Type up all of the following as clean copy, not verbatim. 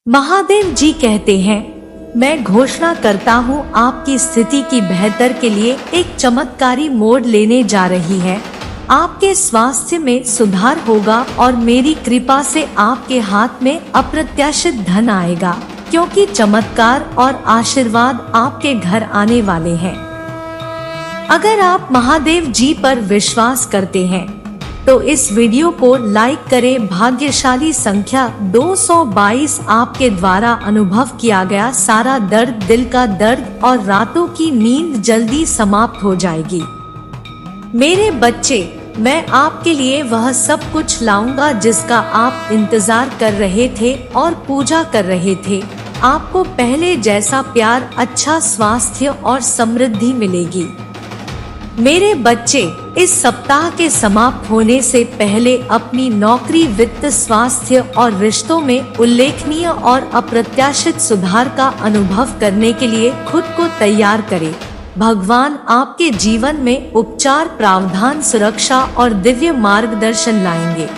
महादेव जी कहते हैं, मैं घोषणा करता हूँ आपकी स्थिति की बेहतर के लिए एक चमत्कारी मोड़ लेने जा रही है। आपके स्वास्थ्य में सुधार होगा और मेरी कृपा से आपके हाथ में अप्रत्याशित धन आएगा, क्योंकि चमत्कार और आशीर्वाद आपके घर आने वाले हैं। अगर आप महादेव जी पर विश्वास करते हैं तो इस वीडियो को लाइक करें। भाग्यशाली संख्या 222। आपके द्वारा अनुभव किया गया सारा दर्द, दिल का दर्द और रातों की नींद जल्दी समाप्त हो जाएगी। मेरे बच्चे, मैं आपके लिए वह सब कुछ लाऊंगा जिसका आप इंतजार कर रहे थे और पूजा कर रहे थे। आपको पहले जैसा प्यार, अच्छा स्वास्थ्य और समृद्धि मिलेगी। मेरे बच्चे, इस सप्ताह के समाप्त होने से पहले अपनी नौकरी, वित्त, स्वास्थ्य और रिश्तों में उल्लेखनीय और अप्रत्याशित सुधार का अनुभव करने के लिए खुद को तैयार करें। भगवान आपके जीवन में उपचार, प्रावधान, सुरक्षा और दिव्य मार्गदर्शन लाएंगे।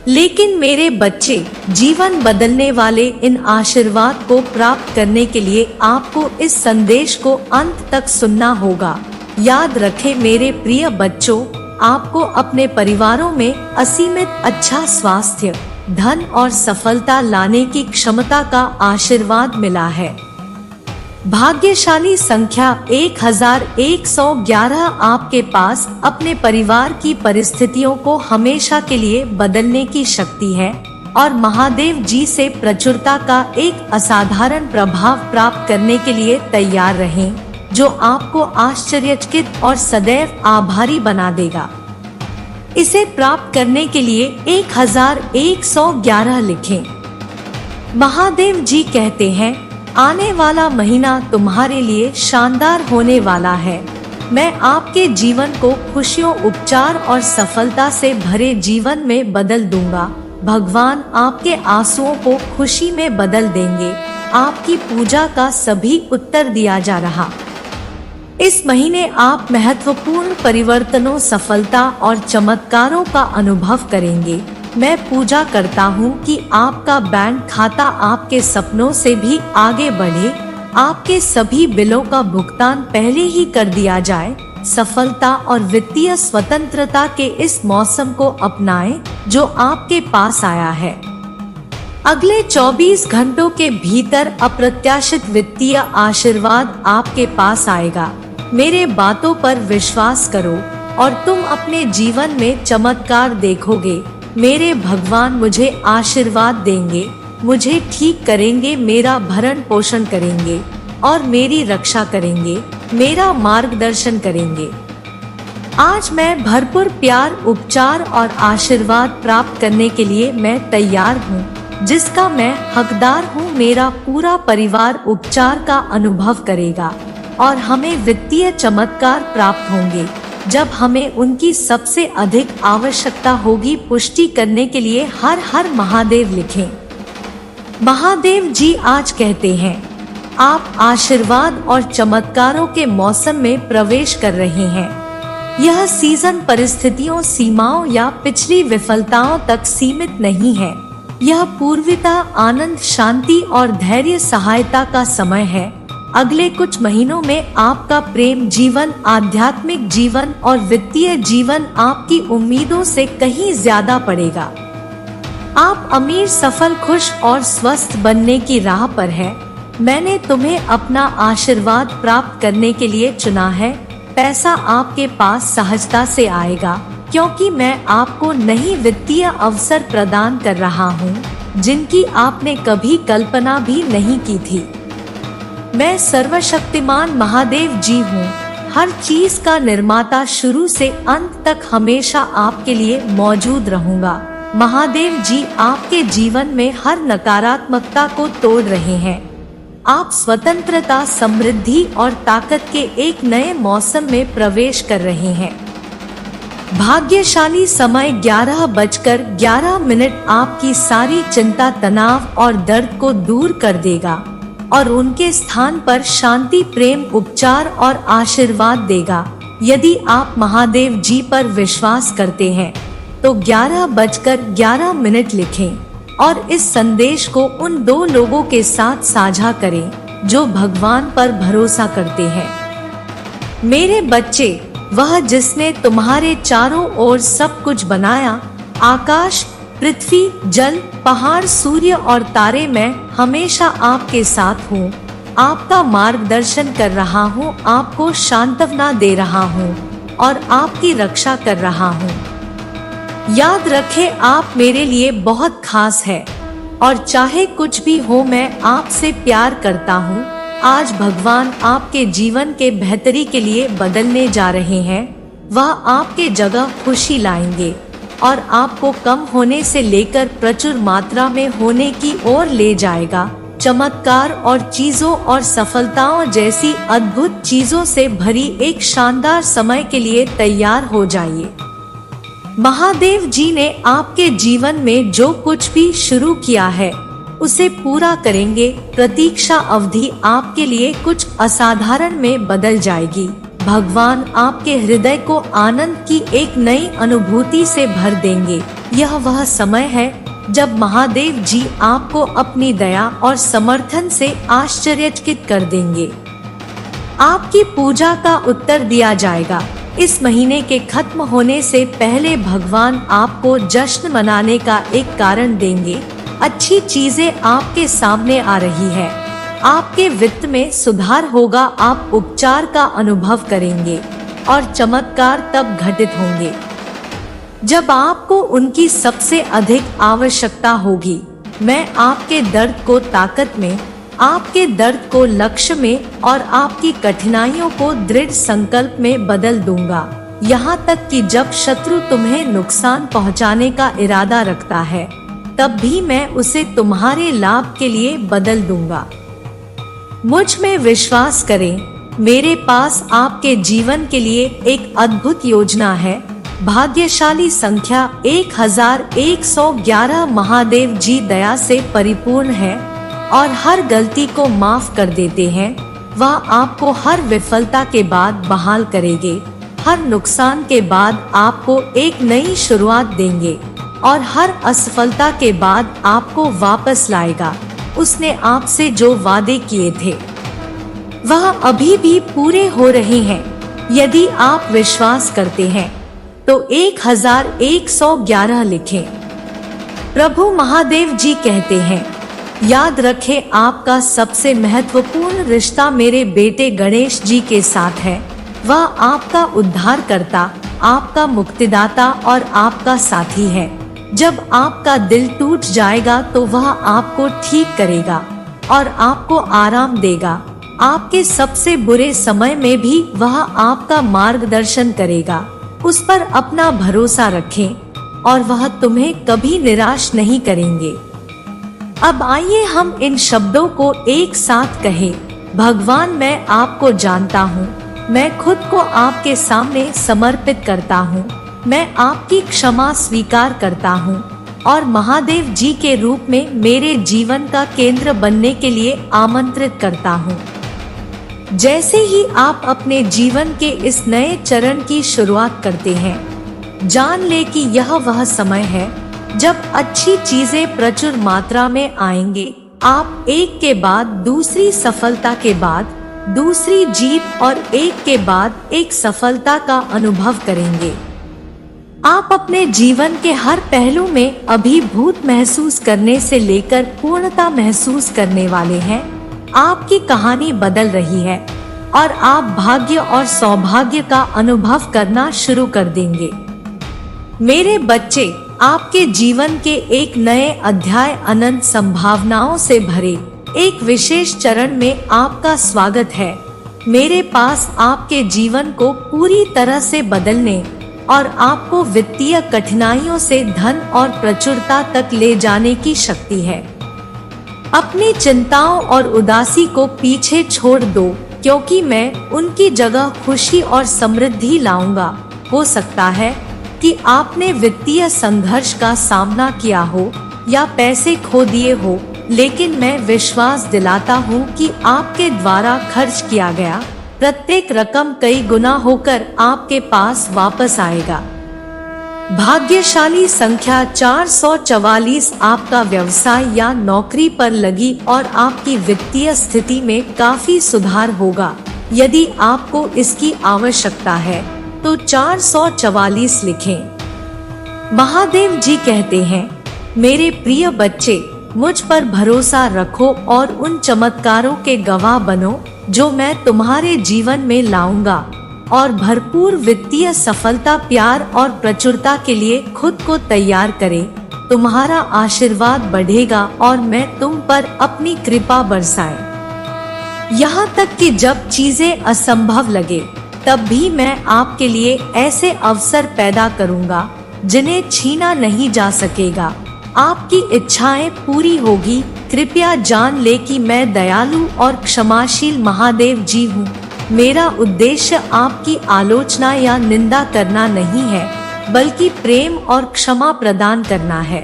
लेकिन मेरे बच्चे, जीवन बदलने वाले इन आशीर्वाद को प्राप्त करने के लिए आपको इस संदेश को अंत तक सुनना होगा। याद रखें मेरे प्रिय बच्चों, आपको अपने परिवारों में असीमित अच्छा स्वास्थ्य, धन और सफलता लाने की क्षमता का आशीर्वाद मिला है। भाग्यशाली संख्या 1111। आपके पास अपने परिवार की परिस्थितियों को हमेशा के लिए बदलने की शक्ति है और महादेव जी से प्रचुरता का एक असाधारण प्रभाव प्राप्त करने के लिए तैयार रहें, जो आपको आश्चर्यचकित और सदैव आभारी बना देगा। इसे प्राप्त करने के लिए 1111 लिखें। महादेव जी कहते हैं, आने वाला महीना तुम्हारे लिए शानदार होने वाला है। मैं आपके जीवन को खुशियों, उपचार और सफलता से भरे जीवन में बदल दूंगा। भगवान आपके आंसुओं को खुशी में बदल देंगे। आपकी पूजा का सभी उत्तर दिया जा रहा। इस महीने आप महत्वपूर्ण परिवर्तनों, सफलता और चमत्कारों का अनुभव करेंगे। मैं पूजा करता हूँ कि आपका बैंक खाता आपके सपनों से भी आगे बढ़े। आपके सभी बिलों का भुगतान पहले ही कर दिया जाए। सफलता और वित्तीय स्वतंत्रता के इस मौसम को अपनाएं जो आपके पास आया है। अगले 24 घंटों के भीतर अप्रत्याशित वित्तीय आशीर्वाद आपके पास आएगा। मेरे बातों पर विश्वास करो और तुम अपने जीवन में चमत्कार देखोगे। मेरे भगवान मुझे आशीर्वाद देंगे, मुझे ठीक करेंगे, मेरा भरण पोषण करेंगे और मेरी रक्षा करेंगे, मेरा मार्गदर्शन करेंगे। आज मैं भरपूर प्यार, उपचार और आशीर्वाद प्राप्त करने के लिए मैं तैयार हूँ, जिसका मैं हकदार हूँ। मेरा पूरा परिवार उपचार का अनुभव करेगा और हमें वित्तीय चमत्कार प्राप्त होंगे जब हमें उनकी सबसे अधिक आवश्यकता होगी। पुष्टि करने के लिए हर हर महादेव लिखें। महादेव जी आज कहते हैं, आप आशीर्वाद और चमत्कारों के मौसम में प्रवेश कर रहे हैं। यह सीजन परिस्थितियों, सीमाओं या पिछली विफलताओं तक सीमित नहीं है। यह पूर्वता, आनंद, शांति और धैर्य सहायता का समय है। अगले कुछ महीनों में आपका प्रेम जीवन, आध्यात्मिक जीवन और वित्तीय जीवन आपकी उम्मीदों से कहीं ज्यादा पड़ेगा। आप अमीर, सफल, खुश और स्वस्थ बनने की राह पर है। मैंने तुम्हें अपना आशीर्वाद प्राप्त करने के लिए चुना है। पैसा आपके पास सहजता से आएगा, क्योंकि मैं आपको नई वित्तीय अवसर प्रदान कर रहा हूँ, जिनकी आपने कभी कल्पना भी नहीं की थी। मैं सर्वशक्तिमान महादेव जी हूँ, हर चीज का निर्माता। शुरू से अंत तक हमेशा आपके लिए मौजूद रहूंगा। महादेव जी आपके जीवन में हर नकारात्मकता को तोड़ रहे हैं। आप स्वतंत्रता, समृद्धि और ताकत के एक नए मौसम में प्रवेश कर रहे हैं। भाग्यशाली समय 11:11। आपकी सारी चिंता, तनाव और दर्द को दूर कर देगा और उनके स्थान पर शांति, प्रेम, उपचार और आशीर्वाद देगा। यदि आप महादेव जी पर विश्वास करते हैं तो 11:11 लिखें। और इस संदेश को उन 2 लोगों के साथ साझा करें जो भगवान पर भरोसा करते हैं। मेरे बच्चे, वह जिसने तुम्हारे चारों ओर सब कुछ बनाया, आकाश, पृथ्वी, जल, पहाड़, सूर्य और तारे, मैं हमेशा आपके साथ हूँ, आपका मार्गदर्शन कर रहा हूँ, आपको सांत्वना दे रहा हूँ और आपकी रक्षा कर रहा हूँ। याद रखें, आप मेरे लिए बहुत खास है और चाहे कुछ भी हो मैं आपसे प्यार करता हूँ। आज भगवान आपके जीवन के बेहतरी के लिए बदलने जा रहे हैं। वह आपके जगह खुशी लाएंगे और आपको कम होने से लेकर प्रचुर मात्रा में होने की ओर ले जाएगा। चमत्कार और चीजों और सफलताओं जैसी अद्भुत चीजों से भरी एक शानदार समय के लिए तैयार हो जाइए। महादेव जी ने आपके जीवन में जो कुछ भी शुरू किया है उसे पूरा करेंगे। प्रतीक्षा अवधि आपके लिए कुछ असाधारण में बदल जाएगी। भगवान आपके हृदय को आनंद की एक नई अनुभूति से भर देंगे। यह वह समय है जब महादेव जी आपको अपनी दया और समर्थन से आश्चर्यचकित कर देंगे। आपकी पूजा का उत्तर दिया जाएगा। इस महीने के खत्म होने से पहले भगवान आपको जश्न मनाने का एक कारण देंगे। अच्छी चीजें आपके सामने आ रही है। आपके वित्त में सुधार होगा। आप उपचार का अनुभव करेंगे और चमत्कार तब घटित होंगे जब आपको उनकी सबसे अधिक आवश्यकता होगी। मैं आपके दर्द को ताकत में, आपके दर्द को लक्ष्य में और आपकी कठिनाइयों को दृढ़ संकल्प में बदल दूंगा। यहाँ तक कि जब शत्रु तुम्हें नुकसान पहुँचाने का इरादा रखता है तब भी मैं उसे तुम्हारे लाभ के लिए बदल दूंगा। मुझ में विश्वास करें, मेरे पास आपके जीवन के लिए एक अद्भुत योजना है। भाग्यशाली संख्या 1111 महादेव जी दया से परिपूर्ण है और हर गलती को माफ कर देते हैं। वह आपको हर विफलता के बाद बहाल करेंगे, हर नुकसान के बाद आपको एक नई शुरुआत देंगे और हर असफलता के बाद आपको वापस लाएगा। उसने आपसे जो वादे किए थे वह अभी भी पूरे हो रहे हैं। यदि आप विश्वास करते हैं तो 1111 लिखें। प्रभु महादेव जी कहते हैं, याद रखें, आपका सबसे महत्वपूर्ण रिश्ता मेरे बेटे गणेश जी के साथ है। वह आपका उद्धारकर्ता, आपका मुक्तिदाता और आपका साथी है। जब आपका दिल टूट जाएगा तो वह आपको ठीक करेगा और आपको आराम देगा। आपके सबसे बुरे समय में भी वह आपका मार्गदर्शन करेगा। उस पर अपना भरोसा रखें और वह तुम्हें कभी निराश नहीं करेंगे। अब आइए हम इन शब्दों को एक साथ कहें। भगवान, मैं आपको जानता हूँ। मैं खुद को आपके सामने समर्पित करता हूँ। मैं आपकी क्षमा स्वीकार करता हूँ और महादेव जी के रूप में मेरे जीवन का केंद्र बनने के लिए आमंत्रित करता हूँ। जैसे ही आप अपने जीवन के इस नए चरण की शुरुआत करते हैं, जान ले कि यह वह समय है जब अच्छी चीजें प्रचुर मात्रा में आएंगे। आप एक के बाद दूसरी सफलता के बाद दूसरी जीत और एक के बाद एक सफलता का अनुभव करेंगे। आप अपने जीवन के हर पहलू में अभिभूत महसूस करने से लेकर पूर्णता महसूस करने वाले हैं। आपकी कहानी बदल रही है और आप भाग्य और सौभाग्य का अनुभव करना शुरू कर देंगे। मेरे बच्चे, आपके जीवन के एक नए अध्याय अनंत संभावनाओं से भरे एक विशेष चरण में आपका स्वागत है। मेरे पास आपके जीवन को पूरी तरह से बदलने और आपको वित्तीय कठिनाइयों से धन और प्रचुरता तक ले जाने की शक्ति है। अपनी चिंताओं और उदासी को पीछे छोड़ दो, क्योंकि मैं उनकी जगह खुशी और समृद्धि लाऊंगा। हो सकता है कि आपने वित्तीय संघर्ष का सामना किया हो या पैसे खो दिए हो, लेकिन मैं विश्वास दिलाता हूँ कि आपके द्वारा खर्च किया गया प्रत्येक रकम कई गुना होकर आपके पास वापस आएगा। भाग्यशाली संख्या 444 आपका व्यवसाय या नौकरी पर लगी और आपकी वित्तीय स्थिति में काफी सुधार होगा। यदि आपको इसकी आवश्यकता है तो 444 लिखें। महादेव जी कहते हैं, मेरे प्रिय बच्चे, मुझ पर भरोसा रखो और उन चमत्कारों के गवाह बनो जो मैं तुम्हारे जीवन में लाऊंगा, और भरपूर वित्तीय सफलता, प्यार और प्रचुरता के लिए खुद को तैयार करें। तुम्हारा आशीर्वाद बढ़ेगा और मैं तुम पर अपनी कृपा बरसाए। यहाँ तक कि जब चीजें असंभव लगे तब भी मैं आपके लिए ऐसे अवसर पैदा करूँगा जिन्हें छीना नहीं जा सकेगा। आपकी इच्छाएं पूरी होगी। कृपया जान ले कि मैं दयालु और क्षमाशील महादेव जी हूँ। मेरा उद्देश्य आपकी आलोचना या निंदा करना नहीं है, बल्कि प्रेम और क्षमा प्रदान करना है।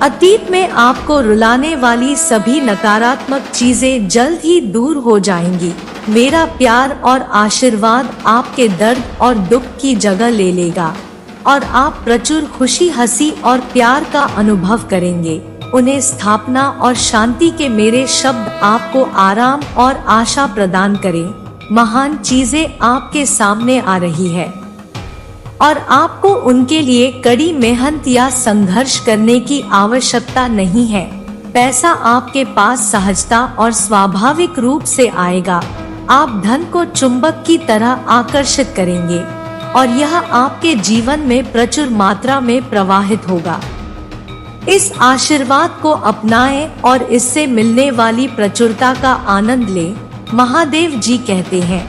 अतीत में आपको रुलाने वाली सभी नकारात्मक चीजें जल्द ही दूर हो जाएंगी। मेरा प्यार और आशीर्वाद आपके दर्द और दुख की जगह ले लेगा और आप प्रचुर खुशी, हंसी और प्यार का अनुभव करेंगे। उन्हें स्थापना और शांति के मेरे शब्द आपको आराम और आशा प्रदान करें। महान चीजें आपके सामने आ रही है और आपको उनके लिए कड़ी मेहनत या संघर्ष करने की आवश्यकता नहीं है। पैसा आपके पास सहजता और स्वाभाविक रूप से आएगा। आप धन को चुंबक की तरह आकर्षित करेंगे और यह आपके जीवन में प्रचुर मात्रा में प्रवाहित होगा। इस आशीर्वाद को अपनाएं और इससे मिलने वाली प्रचुरता का आनंद लें। महादेव जी कहते हैं,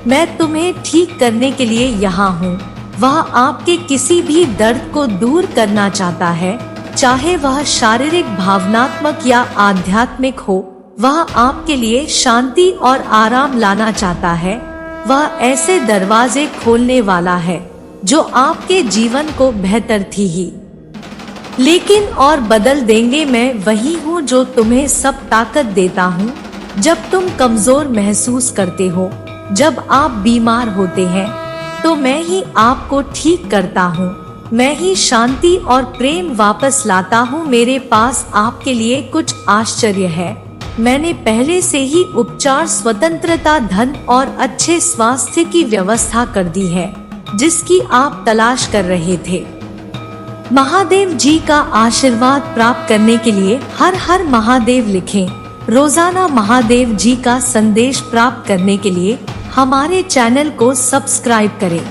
मैं तुम्हें ठीक करने के लिए यहाँ हूँ। वह आपके किसी भी दर्द को दूर करना चाहता है, चाहे वह शारीरिक, भावनात्मक या आध्यात्मिक हो। वह आपके लिए शांति और आराम लाना चाहता है। वह ऐसे दरवाजे खोलने वाला है जो आपके जीवन को बेहतर थी ही लेकिन और बदल देंगे। मैं वही हूँ जो तुम्हें सब ताकत देता हूँ। जब तुम कमजोर महसूस करते हो, जब आप बीमार होते हैं, तो मैं ही आपको ठीक करता हूँ। मैं ही शांति और प्रेम वापस लाता हूँ। मेरे पास आपके लिए कुछ आश्चर्य है। मैंने पहले से ही उपचार, स्वतंत्रता, धन और अच्छे स्वास्थ्य की व्यवस्था कर दी है, जिसकी आप तलाश कर रहे थे। महादेव जी का आशीर्वाद प्राप्त करने के लिए हर हर महादेव लिखें। रोजाना महादेव जी का संदेश प्राप्त करने के लिए हमारे चैनल को सब्सक्राइब करें।